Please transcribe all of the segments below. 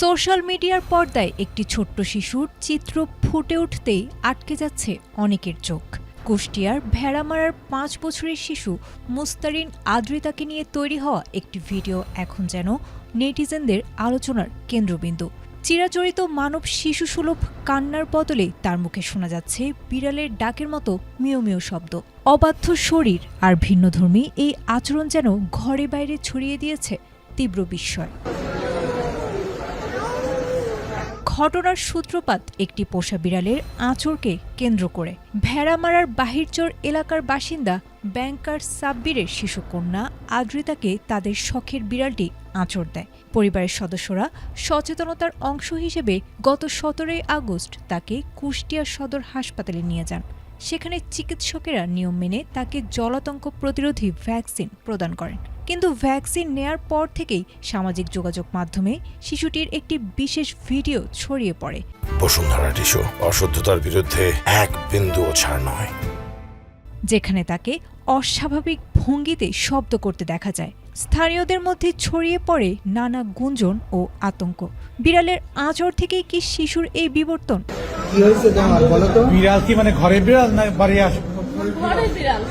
Social মিডিয়ার পর্দায় একটি ছোট্ট শিশুর চিত্র ফুটে উঠতেই আটকে যাচ্ছে অনেকের চোখ। কুষ্টিয়ার ভেড়ামারার ৫ বছরের শিশু মুস্তারিন আদ্রিতাকে নিয়ে তৈরি হওয়া একটি ভিডিও এখন যেন নেটিজেনদের আলোচনার কেন্দ্রবিন্দু। চিরাচরিত মানব শিশুসুলভ কান্নার বদলে তার মুখে শোনা যাচ্ছে বিড়ালের ডাকের মতো মিউ মিউ শব্দ। অবাধ্য শরীর আর ভিন্নধর্মী এই আচরণ যেন ঘরে বাইরে ছড়িয়ে দিয়েছে তীব্র বিস্ময়। ঘটনার সূত্রপাত একটি পোষা বিড়ালের আঁচড়কে কেন্দ্র করে। ভেড়ামারার বাহিরচর এলাকার বাসিন্দা ব্যাংকার সাব্বিরের শিশুকন্যা আদ্রিতাকে তাদের শখের বিড়ালটি আঁচড় দেয়। পরিবারের সদস্যরা সচেতনতার অংশ হিসেবে গত ১৭ আগস্ট তাকে কুষ্টিয়া সদর হাসপাতালে নিয়ে যান। সেখানে চিকিৎসকেরা নিয়ম মেনে তাকে জলাতঙ্ক প্রতিরোধী ভ্যাকসিন প্রদান করেন। কিন্তু ভ্যাকসিন নেয়ার পর থেকেই সামাজিক যোগাযোগ মাধ্যমে শিশুটির একটি বিশেষ ভিডিও ছড়িয়ে পড়ে। বসুন্ধরা টিস্যু অশুদ্ধতার বিরুদ্ধে এক বিন্দুও ছাড় নয়, যেখানে তাকে অস্বাভাবিক ভঙ্গিতে শব্দ করতে দেখা যায়। স্থানীয়দের মধ্যে ছড়িয়ে পড়ে নানা গুঞ্জন ও আতঙ্ক। বিড়ালের আঁচড় থেকেই কি শিশুর এই বিবর্তন? কি হয়েছে তোমার বলো তো? বিড়াল কি মানে ঘরের বিড়াল না বাড়ি আসে? ঘরের বিড়াল।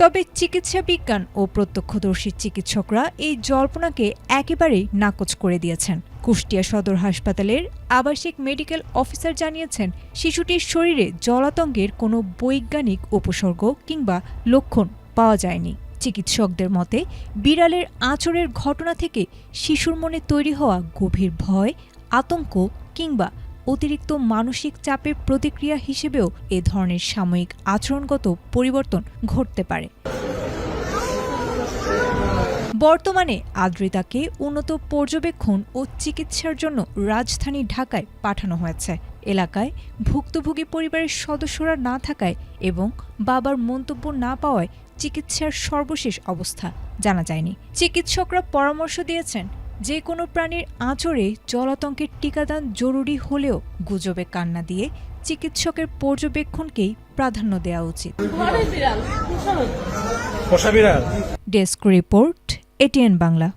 তবে চিকিৎসা বিজ্ঞান ও প্রত্যক্ষদর্শী চিকিৎসকরা এই জল্পনাকে একেবারেই নাকচ করে দিয়েছেন। কুষ্টিয়া সদর হাসপাতালের আবাসিক মেডিকেল অফিসার জানিয়েছেন, শিশুটির শরীরে জলাতঙ্কের কোনো বৈজ্ঞানিক উপসর্গ কিংবা লক্ষণ পাওয়া যায়নি। চিকিৎসকদের মতে বিড়ালের আঁচড়ের ঘটনা থেকে শিশুর মনে তৈরি হওয়া গভীর ভয়, আতঙ্ক কিংবা অতিরিক্ত মানসিক চাপের প্রতিক্রিয়া হিসেবেও এ ধরনের সাময়িক আচরণগত পরিবর্তন ঘটতে পারে। বর্তমানে আদ্রিতাকে উন্নত পর্যবেক্ষণ ও চিকিৎসার জন্য রাজধানী ঢাকায় পাঠানো হয়েছে। এলাকায় ভুক্তভোগী পরিবারের সদস্যরা না থাকায় এবং বাবার মন্তব্য না পাওয়ায় চিকিৎসার সর্বশেষ অবস্থা জানা যায়নি। চিকিৎসকরা পরামর্শ দিয়েছেন, যে কোনো প্রাণীর আঁচড়ে জলাতঙ্কের টিকাদান জরুরি হলেও গুজবে কান্না দিয়ে চিকিৎসকের পর্যবেক্ষণকেই প্রাধান্য দেওয়া উচিত। ঘরের বিড়াল। পোষা বিড়াল। Desk report, ATN Bangla.